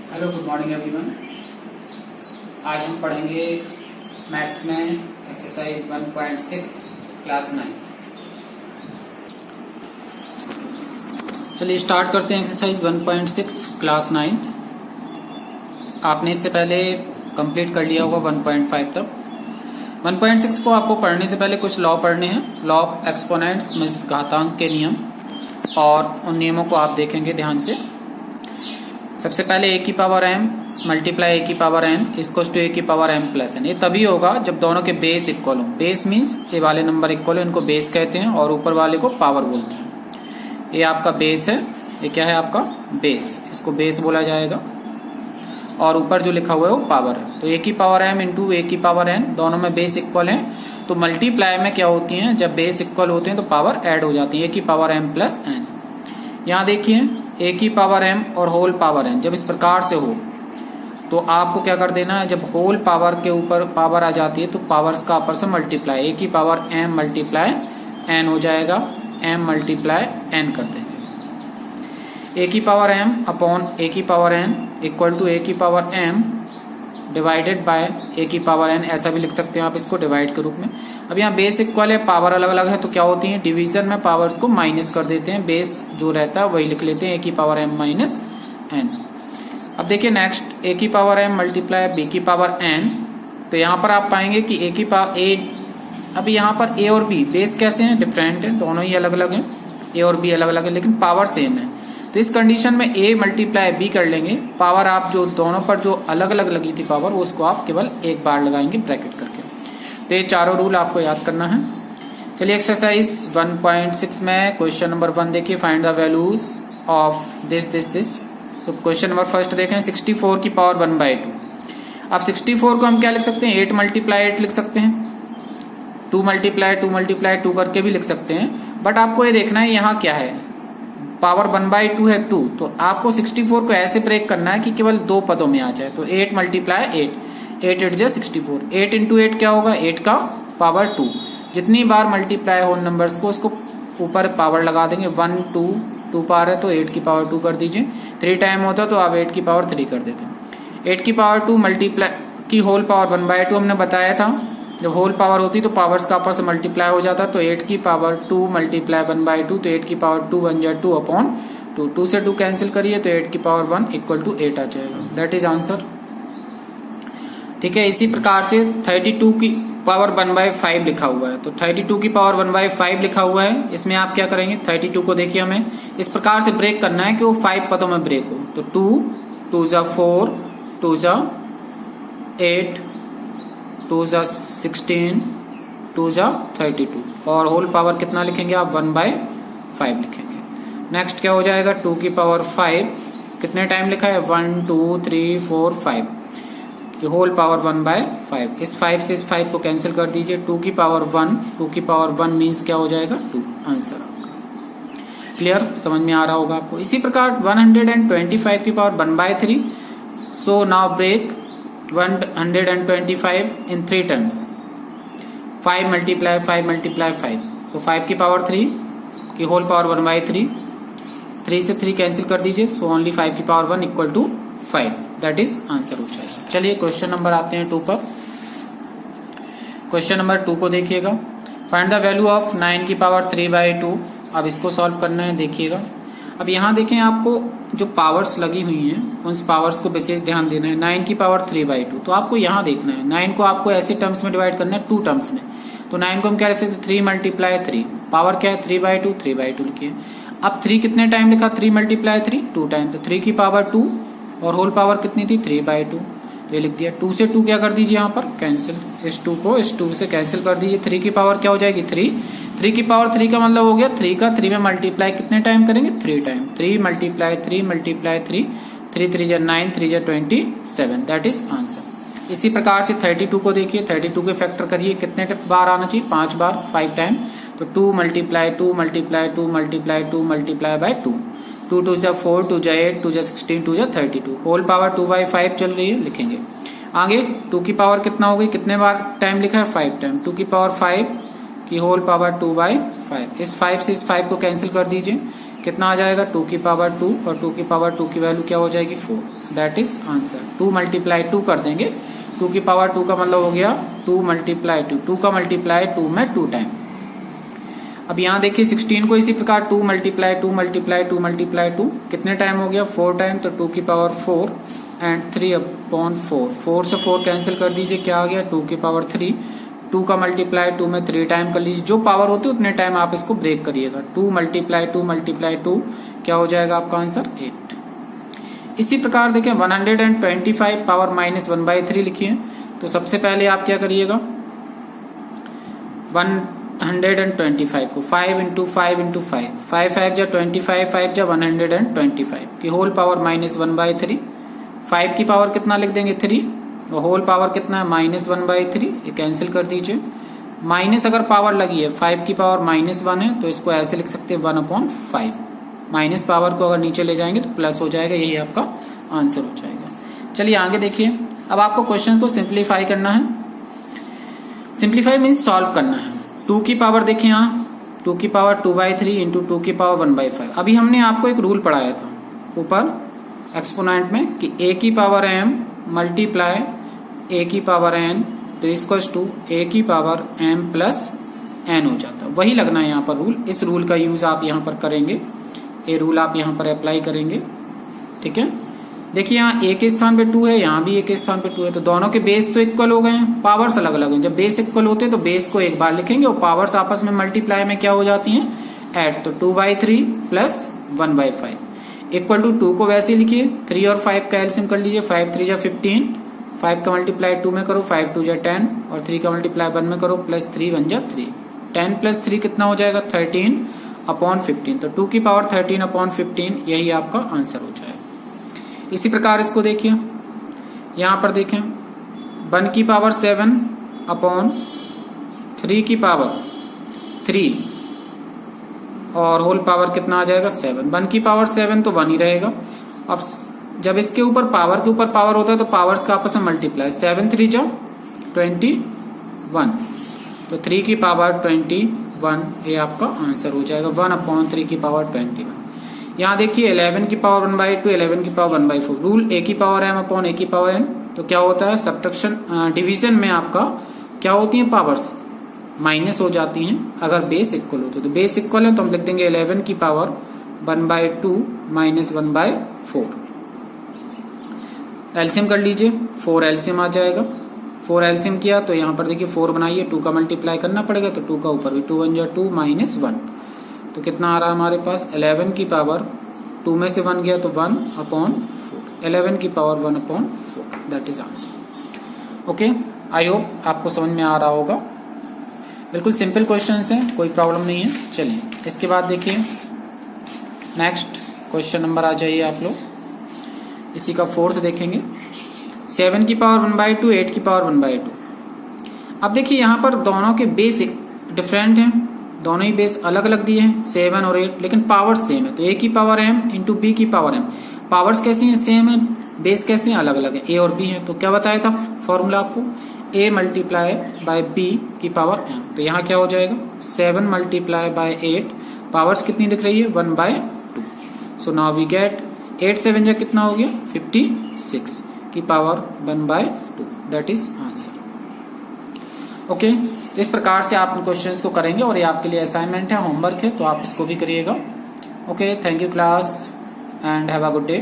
Hello, good morning everyone. आज हम पढ़ेंगे मैथ्स में एक्सरसाइज 1.6 क्लास 9। चलिए स्टार्ट करते हैं एक्सरसाइज 1.6 क्लास 9। आपने इससे पहले कंप्लीट कर लिया होगा 1.5 तक। 1.6 को आपको पढ़ने से पहले कुछ लॉ पढ़ने हैं। लॉ ऑफ एक्सपोनेंट्स मीन्स घातांक के नियम, और उन नियमों को आप देखेंगे ध्यान से। सबसे पहले a की पावर m मल्टीप्लाई a की power n equals to a की पावर m प्लस n। ये तभी होगा जब दोनों के बेस इक्वल हों। बेस मीन्स ए वाले नंबर इक्वल हो, इनको बेस कहते हैं, और ऊपर वाले को पावर बोलते हैं। ये आपका बेस है, ये क्या है आपका बेस, इसको बेस बोला जाएगा। और ऊपर जो लिखा हुआ है वो पावर है। तो a की पावर m इंटू a की पावर n, दोनों में बेस इक्वल है। तो मल्टीप्लाई में क्या होती है, जब बेस इक्वल होते हैं तो पावर ऐड हो जाती है, a की पावर m प्लस n। यहाँ देखिए a की पावर m और होल पावर n जब इस प्रकार से हो तो आपको क्या कर देना है, जब होल पावर के ऊपर पावर आ जाती है तो पावर्स का आपस में मल्टीप्लाई, a की पावर m मल्टीप्लाई n हो जाएगा, m मल्टीप्लाई n कर देंगे। a की पावर m अपॉन a की power n equal to a की power m divided by a की पावर n, ऐसा भी लिख सकते हैं आप इसको डिवाइड के रूप में। अब यहाँ बेस इक्वल है, पावर अलग अलग है, तो क्या होती है डिवीजन में पावर्स को माइनस कर देते हैं, बेस जो रहता है वही लिख लेते हैं a की पावर m माइनस n। अब देखिए नेक्स्ट a की पावर m मल्टीप्लाई b की पावर n। तो यहाँ पर आप पाएंगे कि a की पावर a, अभी यहाँ पर a और b बेस कैसे हैं, डिफरेंट है, दोनों ही अलग अलग हैं, a और b अलग अलग है लेकिन पावर सेम है। तो इस कंडीशन में a मल्टीप्लाई b कर लेंगे, पावर आप जो दोनों पर जो अलग अलग लगी थी पावर, वो उसको आप केवल एक बार लगाएंगे ब्रैकेट करके। तो ये चारों रूल आपको याद करना है। चलिए एक्सरसाइज 1.6 में क्वेश्चन नंबर 1 देखिए, find the values of this this this. तो क्वेश्चन नंबर फर्स्ट देखें, 64 की पावर 1/2। अब 64 को हम क्या लिख सकते हैं, 8 मल्टीप्लाई 8 लिख सकते हैं, 2 मल्टीप्लाई 2 मल्टीप्लाई 2 करके भी लिख सकते हैं। बट आपको ये देखना है यहाँ क्या है, पावर 1/2 है 2, तो आपको 64 को ऐसे ब्रेक करना है कि केवल दो पदों में आ जाए। तो 8 मल्टीप्लाई 8, 8 8 जा 64, 8 इंटू 8 क्या होगा, 8 का पावर 2। जितनी बार मल्टीप्लाई हो नंबर्स को उसको ऊपर पावर लगा देंगे, 1 2 2 पावर है तो 8 की पावर 2 कर दीजिए, 3 टाइम होता तो आप 8 की पावर 3 कर देते हैं। 8 की पावर 2 मल्टीप्लाई की होल पावर 1/2 हमने बताया था, जब होल पावर होती तो पावर्स का आपस में मल्टीप्लाई हो जाता। तो 8 की पावर 2 मल्टीप्लाई 1/2, तो 8 की पावर 2 बन जाए 2 अपॉन 2, 2 से 2 कैंसिल करिए तो 8 की पावर 1 इक्वल टू 8 आ जाएगा। That is answer. ठीक है, इसी प्रकार से 32 की पावर 1/5 लिखा हुआ है, तो 32 की पावर 1/5 लिखा हुआ है। इसमें आप क्या करेंगे, 32 को देखिए हमें इस प्रकार से ब्रेक करना है कि वो 5 पदों में ब्रेक हो। तो 2 2 जा 4, 2 जा 8, 2 जा 16, 2 जा 32, और होल पावर कितना लिखेंगे आप, 1/5 लिखेंगे। नेक्स्ट क्या हो जाएगा, 2 की पावर 5 कितने टाइम लिखा है, 1 2 3 4 5, होल पावर 1/5। इस 5 से इस 5 को कैंसिल कर दीजिए, 2 की पावर 1, 2 की पावर 1 मीन्स क्या हो जाएगा, 2। आंसर आपका क्लियर, समझ में आ रहा होगा आपको। इसी प्रकार 125 की power 1/3। So now break 125 in 3 terms, 5 multiply 5 multiply 5, so 5 की पावर 3 की होल पावर 1/3, 3 से 3 कैंसिल कर दीजिए, सो ओनली 5 की power 1 equal to 5। That is answer हो जाएगा। चलिए क्वेश्चन नंबर आते हैं 2 पर। क्वेश्चन नंबर 2 को देखिएगा, फाइंड द वैल्यू ऑफ 9 की पावर 3/2। अब इसको सॉल्व करना है, देखिएगा। अब यहाँ देखें, आपको जो पावर्स लगी हुई हैं उन पावर्स को विशेष ध्यान देना है। 9 की पावर 3/2, तो आपको यहाँ देखना है, 9 को आपको ऐसे टर्म्स में डिवाइड करना है, 2 टर्म्स में। तो 9 को हम क्या लिख सकते हैं, 3 मल्टीप्लाई 3, पावर क्या है 3/2, 3/2 लिखिए। अब 3 कितने टाइम लिखा, 3 मल्टीप्लाई 3 2 टाइम, तो 3 की पावर 2 और होल पावर कितनी थी 3/2, तो ये लिख दिया। 2 से 2 क्या कर दीजिए यहाँ पर कैंसिल, इस 2 को इस 2 से कैंसिल कर दीजिए। 3 की पावर क्या हो जाएगी 3, 3 की पावर 3 का मतलब हो गया 3 का 3 में मल्टीप्लाई कितने टाइम करेंगे, 3 टाइम, 3 मल्टीप्लाई 3 मल्टीप्लाई 3, 3 3 जा 9, 3 जा 27। That is answer. इसी प्रकार से 32 को देखिए, 32 के फैक्टर करिए, कितने बार आना चाहिए, 5 बार, 5 टाइम। तो 2 multiply 2 multiply 2 multiply 2 multiply by 2, 2 2 जा 4, 2 जा 8, 2 जा 16, 2 जा 32, होल पावर 2/5 चल रही है, लिखेंगे। आगे 2 की पावर कितना हो गई, कितने बार टाइम लिखा है 5 टाइम, 2 की पावर 5 की होल पावर 2/5। इस 5 से इस 5 को कैंसिल कर दीजिए, कितना आ जाएगा 2 की पावर 2 और 2 की पावर 2 की वैल्यू क्या हो जाएगी 4, दैट इज आंसर। 2 मल्टीप्लाई 2 कर देंगे, 2 की पावर 2 का मतलब हो गया 2 मल्टीप्लाई 2, 2 का मल्टीप्लाई 2 में 2 टाइम। अब यहाँ देखिए 16 को इसी प्रकार 2 मल्टीप्लाई 2 मल्टीप्लाई 2 मल्टीप्लाई 2 कितने टाइम हो गया 4 टाइम, तो 2 की पावर 4 एंड 3/4, 4 से 4 कैंसिल कर दीजिए, क्या आ गया 2 की पावर 3, 2 का मल्टीप्लाई 2 में 3 टाइम कर लीजिए, जो पावर होती है उतने टाइम आप इसको ब्रेक करिएगा। 2 मल्टीप्लाई 2 मल्टीप्लाई 2 क्या हो जाएगा आपका आंसर 8। इसी प्रकार देखें 125 पावर माइनस 1/3 लिखिए, तो सबसे पहले आप क्या करिएगा 125 को 5 इंटू 5 इंटू 5, 5 5 जा 25, 5 जा 125 की होल पावर माइनस 1/3, 5 की पावर कितना लिख देंगे 3 और होल पावर कितना है माइनस 1/3, ये कैंसिल कर दीजिए। माइनस अगर पावर लगी है 5 की पावर -1 है तो इसको ऐसे लिख सकते हैं 1/5, माइनस पावर को अगर नीचे ले जाएंगे तो प्लस हो जाएगा, यही आपका आंसर हो जाएगा। चलिए आगे देखिए, अब आपको क्वेश्चन को सिंप्लीफाई करना है। सिंप्लीफाई मीन्स सॉल्व करना है। 2 की पावर देखिए यहाँ 2 की पावर 2/3 इंटू 2 की पावर 1/5। अभी हमने आपको एक रूल पढ़ाया था ऊपर एक्सपोनेंट में कि a की पावर m मल्टीप्लाई a की पावर n तो इसको टू a की पावर m प्लस n हो जाता है। वही लगना है यहाँ पर रूल, इस रूल का यूज आप यहाँ पर करेंगे, ये रूल आप यहाँ पर अप्लाई करेंगे, ठीक है। देखिए यहाँ a के स्थान पे 2 है, यहाँ भी a के स्थान पे 2 है, तो दोनों के बेस तो इक्वल हो गए हैं, पावर्स अलग अलग हैं। जब बेस इक्वल होते हैं तो बेस को एक बार लिखेंगे और पावर्स आपस में मल्टीप्लाई में क्या हो जाती हैं ऐड, तो 2/3 प्लस 1/5 इक्वल टू 2 को वैसे लिखिए, 3 और 5 का एलसीएम कर लीजिए, 5 3 जा 15, 5 का मल्टीप्लाई 2 में करो, 5 2 जा 10 और 3 का मल्टीप्लाई 1 में करो, प्लस 3 1 जा 3, 10 प्लस 3 कितना हो जाएगा 13/15, तो 2 की पावर 13/15 यही आपका आंसर हो जाएगा। इसी प्रकार इसको देखिए, यहां पर देखें 1 की पावर 7/3 की पावर 3 और होल पावर कितना आ जाएगा 7, 1 की पावर 7 तो 1 ही रहेगा। अब जब इसके ऊपर पावर के ऊपर पावर होता है तो पावर्स का आपस में मल्टीप्लाई, 7 3 जा 21, तो 3 की पावर 21 ये आपका आंसर हो जाएगा, 1/3 की पावर 21। यहाँ देखिए 11 की पावर 1/2, 11 की पावर 1/4, रूल a की पावर m अपॉन a की पावर n, तो क्या होता है सब्ट्रैक्शन डिवीजन में आपका क्या होती है पावर्स माइनस हो जाती हैं अगर बेस इक्वल हो तो बेस इक्वल है तो हम लिख देंगे 11 की पावर 1/2 माइनस 1/4। एलसीएम कर लीजिए, 4 एलसीएम आ जाएगा, 4 एलसीएम किया तो यहाँ पर देखिए 4 बनाइए, 2 का मल्टीप्लाई करना पड़ेगा तो 2 का ऊपर भी 2 1 जा 2 माइनस 1, तो कितना आ रहा है हमारे पास 11 की पावर 2 में से 1 गया तो 1/4, 11 की power 1/4, that is answer. Okay, I hope आपको समझ में आ रहा होगा, बिल्कुल सिंपल क्वेश्चंस हैं, कोई प्रॉब्लम नहीं है। चलिए इसके बाद देखिए नेक्स्ट क्वेश्चन नंबर आ जाइए आप लोग, इसी का 4th देखेंगे, 7 की पावर 1/2, 8 की पावर 1/2। अब देखिए यहाँ पर दोनों के बेस डिफरेंट हैं, दोनों ही बेस अलग अलग दिए हैं 7 और 8, लेकिन पावर सेम है, तो a की पावर m इंटू b की पावर m, पावर्स कैसी हैं सेम है, बेस कैसे हैं अलग अलग है, a और b है। तो क्या बताया था फॉर्मूला आपको, a मल्टीप्लाई बाय b की पावर m, तो यहाँ क्या हो जाएगा 7 मल्टीप्लाई बाय 8, पावर्स कितनी दिख रही है 1/2, सो नाउ वी गेट 8 7 जा कितना हो गया 56 की power 1/2, that is answer. Okay, तो इस प्रकार से आप इन क्वेश्चंस को करेंगे और ये आपके लिए असाइनमेंट है, होमवर्क है, तो आप इसको भी करिएगा। Okay, thank you class and have a good day.